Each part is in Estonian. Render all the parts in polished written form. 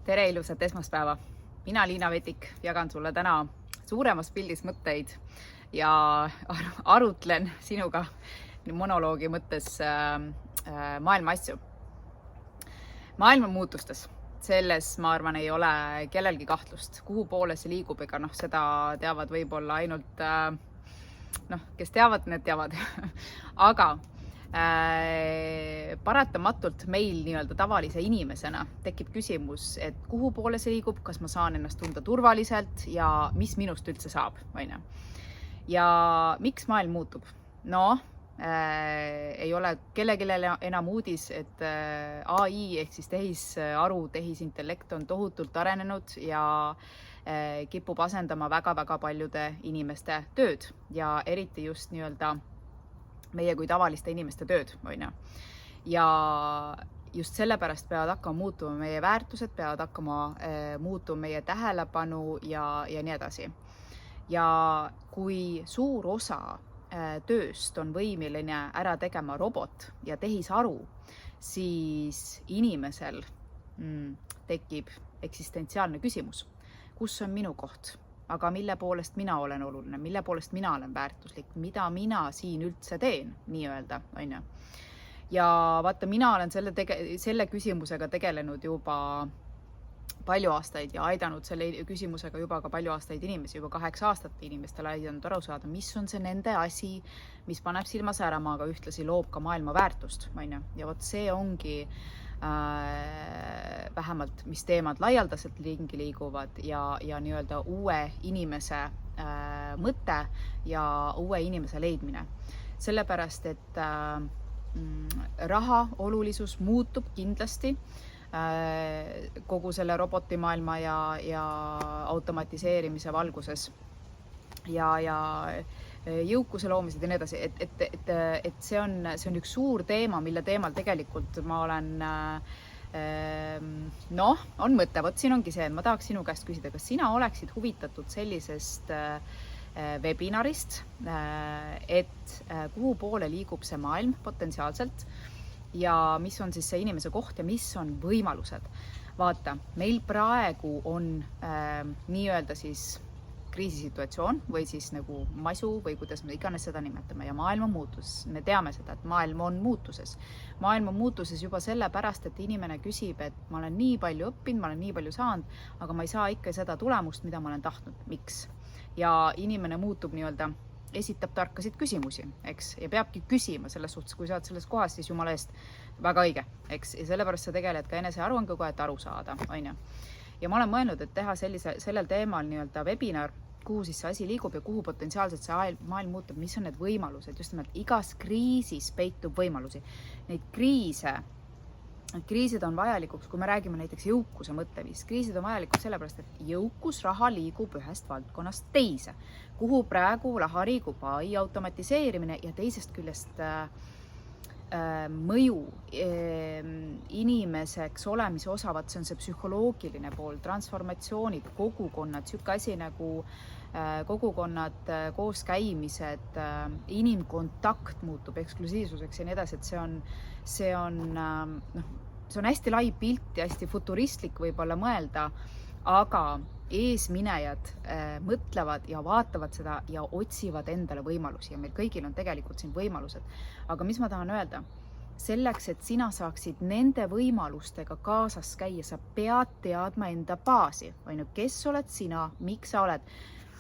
Tere ilusat esmaspäeva! Mina, Liina Vetik, jagan sulle täna suuremas pildis mõtteid ja arutlen sinuga monoloogi mõttes maailma asju. Maailm on muutustes. Selles, ma arvan, ei ole kellelgi kahtlust. Kuhu poole see liigub, ega seda teavad võib-olla ainult, kes teavad, need teavad. Aga paratamatult meil nii-öelda tavalise inimesena tekib küsimus, et kuhu poole see liigub, kas ma saan ennast tunda turvaliselt ja mis minust üldse saab, on ju. Ja miks maailm muutub? Ei ole kellelegi enam uudis, et AI ehk siis tehisaru, tehisintellekt on tohutult arenenud ja kipub asendama väga-väga paljude inimeste tööd ja eriti just nii-öelda meie kui tavaliste inimeste tööd, on ju. Ja just sellepärast peavad hakkama muutuma meie väärtused, peavad hakkama muutuma meie tähelepanu ja nii edasi. Ja kui suur osa tööst on võimeline ära tegema robot ja tehisaru, siis inimesel tekib eksistentsiaalne küsimus, kus on minu koht? Aga mille poolest mina olen oluline, mille poolest mina olen väärtuslik, mida mina siin üldse teen, nii-öelda, on ju. Ja vaata, mina olen selle küsimusega tegelenud juba palju aastaid ja aidanud selle küsimusega juba ka palju aastaid inimesi, juba 8 aastat inimestele aidanud aru saada, mis on see nende asi, mis paneb silma särama, aga ühtlasi loob ka maailma väärtust, on ju. Ja vot see ongi vähemalt, mis teemad laialdaselt ringi liiguvad ja nii-öelda uue inimese mõte ja uue inimese leidmine. Sellepärast, et raha olulisus muutub kindlasti kogu selle robotimaailma ja automatiseerimise valguses ja jõukuse loomised ja nii edasi, et see on üks suur teema, mille teemal tegelikult ma olen, on mõte, vot siin ongi see, ma tahaks sinu käest küsida, kas sina oleksid huvitatud sellisest webinarist, et kuhu poole liigub see maailm potentsiaalselt ja mis on siis see inimese koht ja mis on võimalused. Vaata, meil praegu on nii-öelda siis kriisisituatsioon või siis nagu masu või kuidas me iganes seda nimetame ja maailm on muutuses. Me teame seda, et maailm on muutuses. Maailm on muutuses juba sellepärast, et inimene küsib, et ma olen nii palju õppinud, ma olen nii palju saanud, aga ma ei saa ikka seda tulemust, mida ma olen tahtnud. Miks? Ja inimene muutub nii-öelda, esitab tarkasid küsimusi, eks, ja peabki küsima selles suhtes, kui sa oled selles kohas, siis jumala eest väga õige, eks, ja sellepärast sa tegeled ka enesearuanguga, et aru saada, on ju. Ja ma olen mõelnud, et teha sellel teemal nii-öelda webinar, kuhu siis see asi liigub ja kuhu potentsiaalselt see maailm muutub, mis on need võimalused, just nimelt igas kriisis peitub võimalusi. Neid kriisid on vajalikuks, kui me räägime näiteks jõukuse mõtteviis. Kriisid on vajalikuks sellepärast, et jõukus raha liigub ühest valdkonnast teise, kuhu praegu raha liigub AI automatiseerimine ja teisest küljest mõju inimeseks olemise osavad, see on see psühholoogiline pool, transformatsioonid, kogukonnad, siuke asi nagu kogukonnad, kooskäimised, inimkontakt muutub eksklusiivsuseks ja nii edasi, et see on hästi lai pilt ja hästi futuristlik võib-olla mõelda, aga eesminejad mõtlevad ja vaatavad seda ja otsivad endale võimalusi ja meil kõigil on tegelikult siin võimalused. Aga mis ma tahan öelda? Selleks, et sina saaksid nende võimalustega kaasas käia, sa pead teadma enda baasi. Kes oled sina, miks sa oled?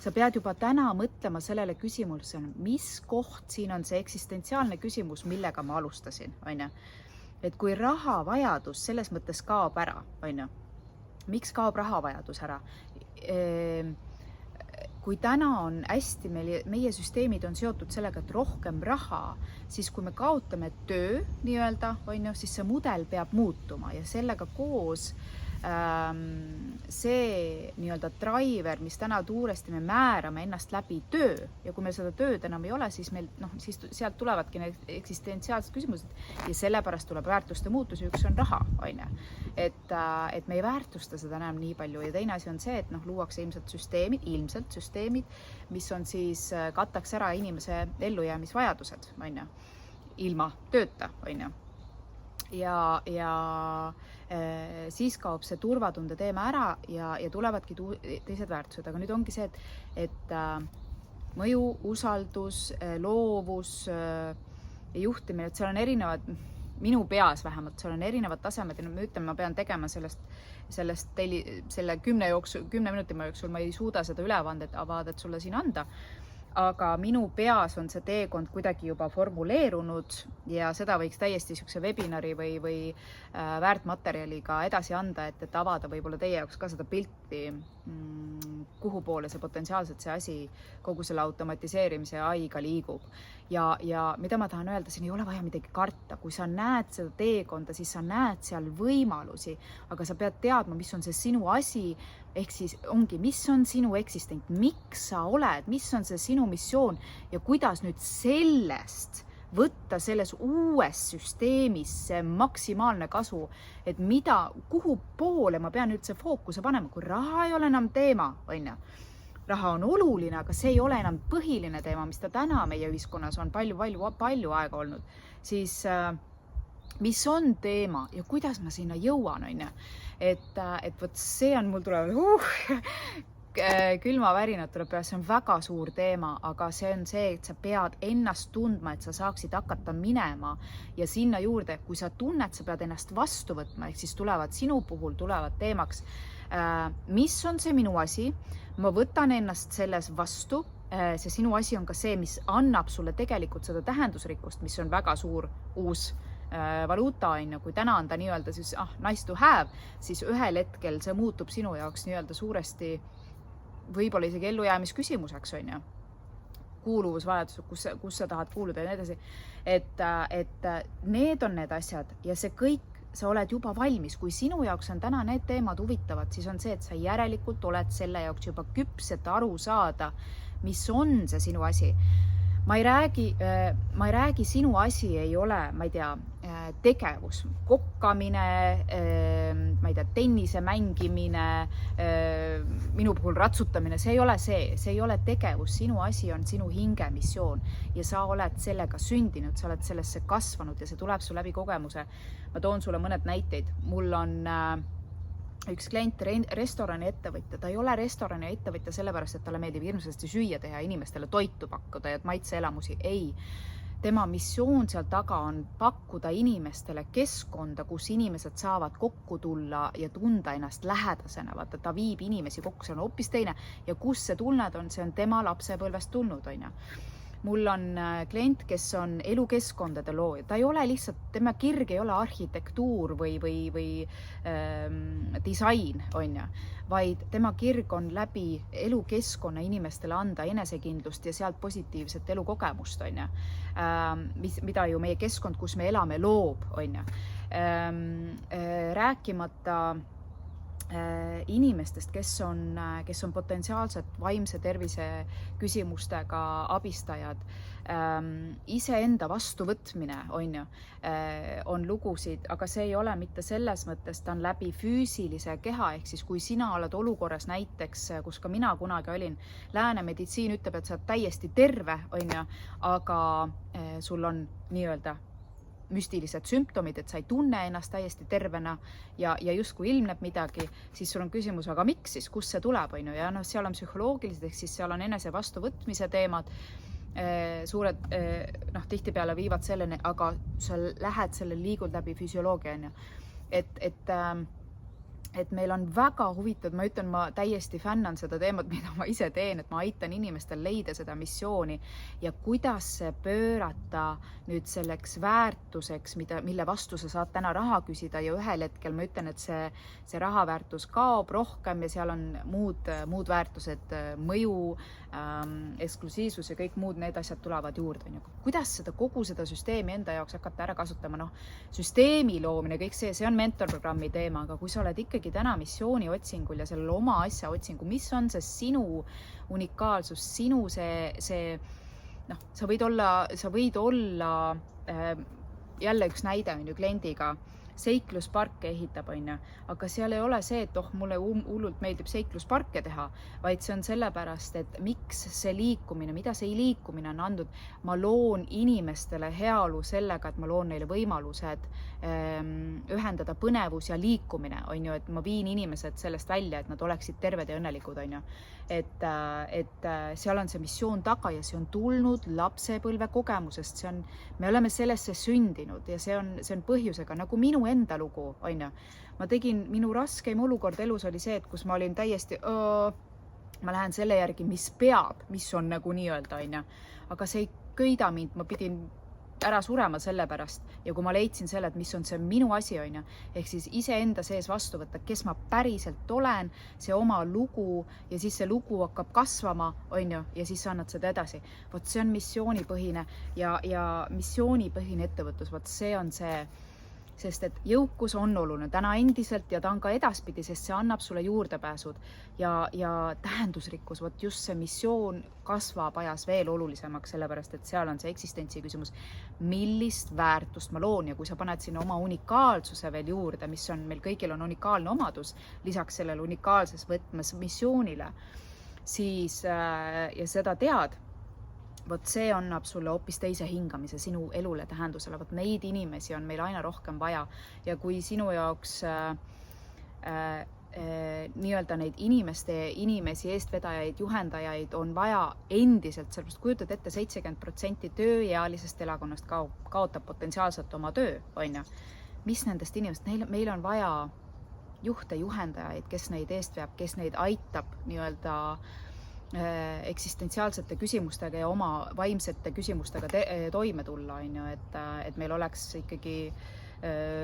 Sa pead juba täna mõtlema sellele küsimusele, mis koht siin on see eksistentsiaalne küsimus, millega ma alustasin. Et kui rahavajadus selles mõttes kaob ära, miks kaob rahavajadus ära? Kui täna on hästi, meie süsteemid on seotud sellega, et rohkem raha, siis kui me kaotame töö, nii-öelda, siis see mudel peab muutuma ja sellega koos see nii-öelda driver, mis täna tuuresti me määrame ennast läbi töö ja kui meil seda tööd enam ei ole, siis meil siis sealt tulevadki need eksistentsiaalsed küsimused ja sellepärast tuleb väärtuste muutus ja üks on raha, on ju. Et me ei väärtusta seda enam nii palju ja teine asi on see, et luuakse ilmselt süsteemid, mis on siis kataks ära inimese ellujäämisvajadused, on ju, ilma tööta, on ju. Ja siis kaob see turvatunde teema ära ja tulevadki teised väärtused, aga nüüd ongi see, et mõju, usaldus, loovus ja juhtimine, et seal on erinevad, minu peas vähemalt, seal on erinevad tasemed ja ma ütlen, ma pean tegema selle 10 minuti jooksul ma ei suuda seda ülevaadet sulle siin anda, aga minu peas on see teekond kuidagi juba formuleerunud ja seda võiks täiesti niisuguse webinari või väärtmaterjaliga edasi anda, et avada võib-olla teie jaoks ka seda pilti, kuhu poole see potentsiaalselt see asi kogu selle automatiseerimise ja AI-ga liigub. Ja mida ma tahan öelda, siin ei ole vaja midagi karta. Kui sa näed seda teekonda, siis sa näed seal võimalusi, aga sa pead teadma, mis on see sinu asi, ehk siis ongi, mis on sinu eksistent, miks sa oled, mis on see sinu missioon ja kuidas nüüd sellest võtta selles uues süsteemis see maksimaalne kasu, et kuhu poole ma pean üldse fookuse panema, kui raha ei ole enam teema, on ju. Raha on oluline, aga see ei ole enam põhiline teema, mis ta täna meie ühiskonnas on palju aega olnud, siis mis on teema ja kuidas ma sinna jõuan, on ju. Et võt see on, mul tulevad külmavärinad tuleb peale, see on väga suur teema, aga see on see, et sa pead ennast tundma, et sa saaksid hakata minema ja sinna juurde, kui sa tunned, sa pead ennast vastu võtma, ehk siis sinu puhul tulevad teemaks, mis on see minu asi, ma võtan ennast selles vastu, see sinu asi on ka see, mis annab sulle tegelikult seda tähendusrikkust, mis on väga suur uus valuuta, kui täna on ta nii-öelda siis nice to have, siis ühel hetkel see muutub sinu jaoks nii-öelda suuresti võib-olla isegi ellujäämisküsimuseks, on ju. Kuuluvusvajadus, kus sa tahad kuuluda ja nii edasi. Et need on need asjad ja see kõik, sa oled juba valmis. Kui sinu jaoks on täna need teemad huvitavad, siis on see, et sa järelikult oled selle jaoks juba küps, et aru saada, mis on see sinu asi. Ma ei räägi, sinu asi ei ole, ma ei tea, tegevus, kokkamine, ma ei tea, tennise mängimine, minu puhul ratsutamine, see ei ole see ei ole tegevus, sinu asi on sinu hinge missioon ja sa oled sellega sündinud, sa oled sellesse kasvanud ja see tuleb su läbi kogemuse. Ma toon sulle mõned näiteid. Mul on üks klient, restorani ettevõtja, ta ei ole restorani ettevõtja sellepärast, et talle meeldib hirmsasti süüa teha, inimestele toitu pakkuda ja maitseelamusi. Ei, tema missioon seal taga on pakkuda inimestele keskkonda, kus inimesed saavad kokku tulla ja tunda ennast lähedasena. Vaata, ta viib inimesi kokku, see on hoopis teine ja kus see tunned on, see on tema lapsepõlvest tulnud, on ju. Mul on klient, kes on elukeskkondade looja. Ta ei ole lihtsalt, tema kirg ei ole arhitektuur või disain, on ju, vaid tema kirg on läbi elukeskkonna inimestele anda enesekindlust ja sealt positiivset elukogemust, on ju, mida ju meie keskkond, kus me elame, loob, on ju. Rääkimata inimestest, kes on potentsiaalselt vaimse tervise küsimustega abistajad, iseenda vastuvõtmine, on ju, on lugusid, aga see ei ole mitte selles mõttes, ta on läbi füüsilise keha, ehk siis kui sina oled olukorras näiteks, kus ka mina kunagi olin, lääne meditsiin ütleb, et sa oled täiesti terve, on ju, aga sul on nii-öelda müstilised sümptomid, et sa ei tunne ennast täiesti tervena ja justkui ilmneb midagi, siis sul on küsimus, aga miks siis, kus see tuleb, on ju, ja seal on psühholoogilised, ehk siis seal on enese vastuvõtmise teemad, suured, tihtipeale viivad selleni, aga sa lähed selle liigud läbi füsioloogia, on ju, et meil on väga huvitav, ma ütlen, ma täiesti fännan seda teemat, mida ma ise teen, et ma aitan inimestel leida seda missiooni ja kuidas see pöörata nüüd selleks väärtuseks, mille vastu sa saad täna raha küsida ja ühel hetkel ma ütlen, et see rahaväärtus kaob rohkem ja seal on muud väärtused, mõju, eksklusiivsus ja kõik muud need asjad tulevad juurde. Kuidas kogu seda süsteemi enda jaoks hakata ära kasutama? Süsteemi loomine, kõik see on mentorprogrammi teema, aga kui sa oled ikkagi täna missiooni otsingul ja sellel oma asja otsingul, mis on see sinu unikaalsus, sinu see sa võid olla jälle üks näide on ju kliendiga, seiklusparke ehitab, aga seal ei ole see, et mulle hullult meeldib seiklusparke teha, vaid see on sellepärast, et miks see liikumine, mida see liikumine on andnud, ma loon inimestele heaolu sellega, et ma loon neile võimalused ühendada põnevus ja liikumine, et ma viin inimesed sellest välja, et nad oleksid terved ja õnnelikud, et seal on see missioon taga ja see on tulnud lapsepõlve kogemusest, me oleme sellesse sündinud ja see on põhjusega, nagu minu enda lugu, ma tegin, minu raskeim olukord elus oli see, et kus ma olin täiesti, ma lähen selle järgi, mis on nagu nii-öelda, aga see ei köida mind, ma pidin ära surema selle pärast ja kui ma leidsin selle, et mis on see minu asi, ehk siis iseenda sees vastu võtta, kes ma päriselt olen, see oma lugu ja siis see lugu hakkab kasvama, ja siis sa annad seda edasi. Vot see on missioonipõhine ja missioonipõhine ettevõtlus, vot see on see, sest et jõukus on oluline täna endiselt ja ta on ka edaspidi, sest see annab sulle juurdepääsud ja tähendusrikkus, vot just see missioon kasvab ajas veel olulisemaks, sellepärast et seal on see eksistentsi küsimus, millist väärtust ma loon ja kui sa paned sinna oma unikaalsuse veel juurde, mis on, meil kõigil on unikaalne omadus, lisaks sellele unikaalses võtmes missioonile, siis ja seda tead, vot see annab sulle hoopis teise hingamise sinu elule tähendusele, vot neid inimesi on meil aina rohkem vaja ja kui sinu jaoks nii-öelda neid inimesi, eestvedajaid, juhendajaid on vaja endiselt, sellepärast kujutad ette 70% tööealisest elakonnast kaotab potentsiaalselt oma töö, mis nendest inimest, meil on vaja juhte, juhendajaid, kes neid eest veab, kes neid aitab nii-öelda eksistentsiaalsete küsimustega ja oma vaimsete küsimustega toime tulla, et meil oleks ikkagi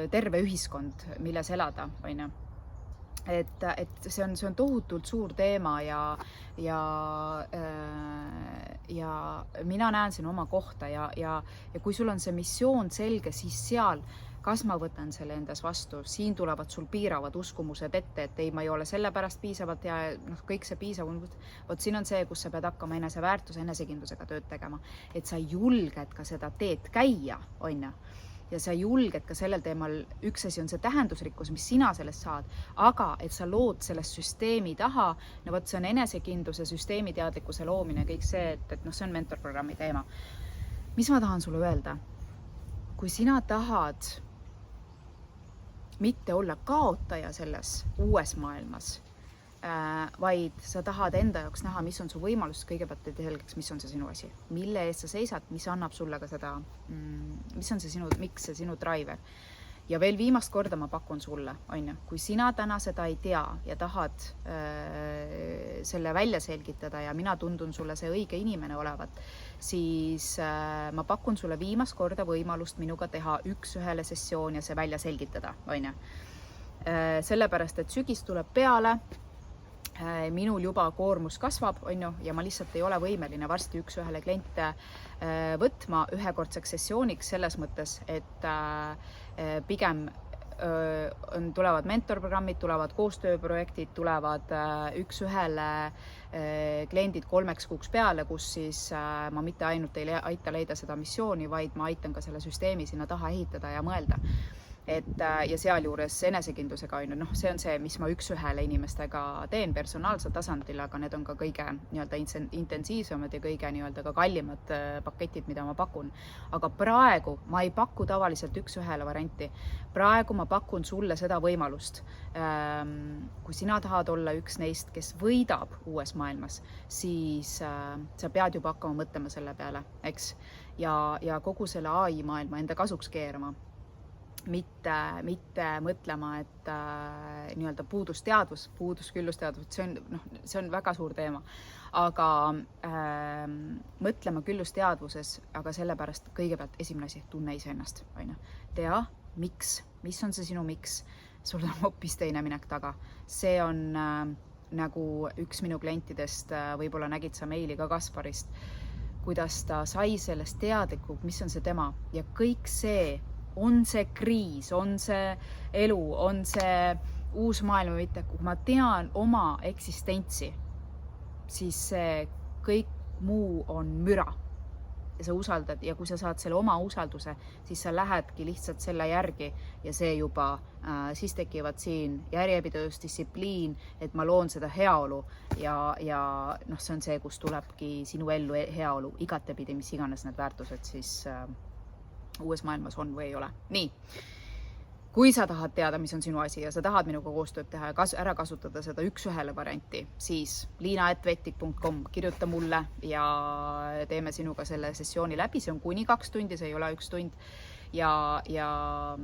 terve ühiskond, milles elada, et see on tohutult suur teema ja mina näen siin oma kohta ja kui sul on see missioon selge, siis seal kas ma võtan selle endas vastu, siin tulevad sul piiravad uskumused ette, et ei, ma ei ole selle pärast piisavalt ja kõik see piisav on, vot siin on see, kus sa pead hakkama eneseväärtuse, enesekindlusega tööd tegema, et sa julged ka seda teed käia, ja sa julged ka sellel teemal, üks asi on see tähendusrikkus, mis sina sellest saad, aga et sa lood sellest süsteemi taha, no vot see on enesekindluse, süsteemi teadlikkuse loomine, kõik see, et see on mentorprogrammi teema. Mis ma tahan sulle öelda? Kui sina tahad mitte olla kaotaja selles uues maailmas, vaid sa tahad enda jaoks näha, mis on su võimalus, kõigepealt selgeks, mis on see sinu asi, mille eest sa seisad, mis annab sulle ka seda, mis on see sinu, miks see sinu driver. Ja veel viimast korda ma pakun sulle, kui sina täna seda ei tea ja tahad selle välja selgitada ja mina tundun sulle see õige inimene olevat, siis ma pakun sulle viimast korda võimalust minuga teha üks-ühele sessioon ja see välja selgitada, sellepärast, et sügis tuleb peale, minul juba koormus kasvab, ja ma lihtsalt ei ole võimeline varsti üks-ühele kliente võtma ühekordseks sessiooniks selles mõttes, et pigem tulevad mentorprogrammid, tulevad koostööprojektid, tulevad üks-ühele kliendid 3 kuuks peale, kus siis ma mitte ainult ei aita leida seda missiooni, vaid ma aitan ka selle süsteemi sinna taha ehitada ja mõelda. Ja sealjuures enesekindlusega, see on see, mis ma üks-ühele inimestega teen personaalsel tasandil, aga need on ka kõige intensiivsemad ja kõige ka kallimad paketid, mida ma pakun. Aga praegu ma ei paku tavaliselt üks-ühele varianti. Praegu ma pakun sulle seda võimalust. Kui sina tahad olla üks neist, kes võidab uues maailmas, siis sa pead juba hakkama mõtlema selle peale, eks? Ja kogu selle AI maailma enda kasuks keerama. Mitte mõtlema, et nii-öelda puudusteadvus, küllusteadvus, see on väga suur teema, aga mõtlema küllusteadvuses, aga sellepärast kõigepealt esimene asi, tunne iseennast, tea, miks, mis on see sinu miks, sul on hoopis teine minek taga, see on nagu üks minu klientidest, võib-olla nägid sa meili ka Kasparist, kuidas ta sai sellest teadliku, mis on see tema ja kõik see, on see kriis, on see elu, on see uus maailm või mitte, kui ma tean oma eksistentsi, siis see kõik muu on müra. ja sa usaldad ja kui sa saad selle oma usalduse, siis sa lähedki lihtsalt selle järgi ja see juba, siis tekivad siin järjepidevus, distsipliin, et ma loon seda heaolu ja noh, see on see, kus tulebki sinu ellu heaolu igatepidi, mis iganes need väärtused siis uues maailmas on või ei ole. Nii. Kui sa tahad teada, mis on sinu asi ja sa tahad minuga koostööd teha ja ära kasutada seda üks-ühele varianti, siis liina@vettik.com, kirjuta mulle ja teeme sinuga selle sessiooni läbi, see on kuni 2 tundi, see ei ole 1 tund ja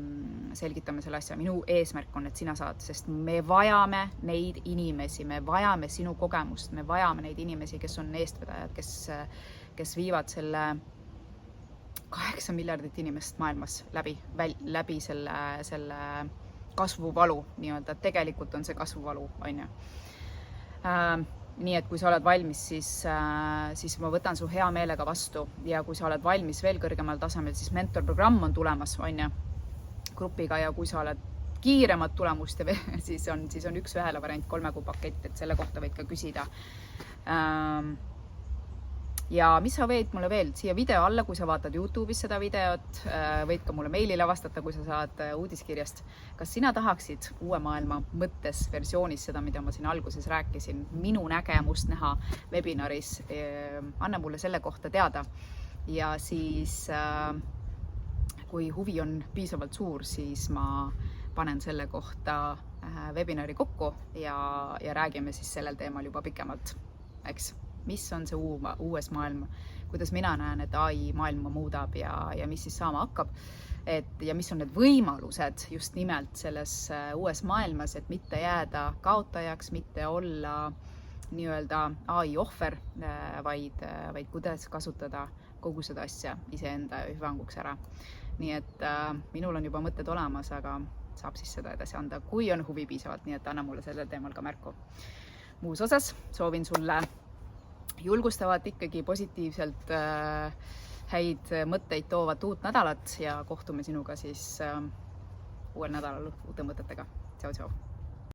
selgitame selle asja. Minu eesmärk on, et sina saad, sest me vajame neid inimesi, me vajame sinu kogemust, me vajame neid inimesi, kes on eestvedajad, kes viivad selle 8 miljardit inimest maailmas läbi selle kasvuvalu nii-öelda, tegelikult on see kasvuvalu, on ju. Nii et kui sa oled valmis, siis ma võtan su hea meelega vastu ja kui sa oled valmis veel kõrgemal tasemel, siis mentorprogramm on tulemas, on ju, grupiga ja kui sa oled kiiremat tulemust, siis on 1-1 variant 3 kuu pakett, et selle kohta võid ka küsida. Ja mis sa võid mulle veel siia video alla, kui sa vaatad YouTube'is seda videot, võid ka mulle meilile vastata, kui sa saad uudiskirjast. Kas sina tahaksid uue maailma mõttes versioonis seda, mida ma siin alguses rääkisin, minu nägemust näha webinaris, anna mulle selle kohta teada. Ja siis, kui huvi on piisavalt suur, siis ma panen selle kohta webinari kokku ja räägime siis sellel teemal juba pikemalt, eks? Mis on see uues maailm, kuidas mina näen, et AI maailma muudab ja mis siis saama hakkab. Ja mis on need võimalused just nimelt selles uues maailmas, et mitte jääda kaotajaks, mitte olla nii-öelda AI ohver, vaid kuidas kasutada kogu seda asja iseenda hüvanguks ära. Nii et minul on juba mõtted olemas, aga saab siis seda edasi anda, kui on huvi piisavalt, nii et anna mulle sellel teemal ka märku. Muus osas soovin sulle julgustavad ikkagi positiivselt häid mõtteid toovat uut nädalat ja kohtume sinuga siis uuel nädalal uute mõtetega. Tšau, tšau!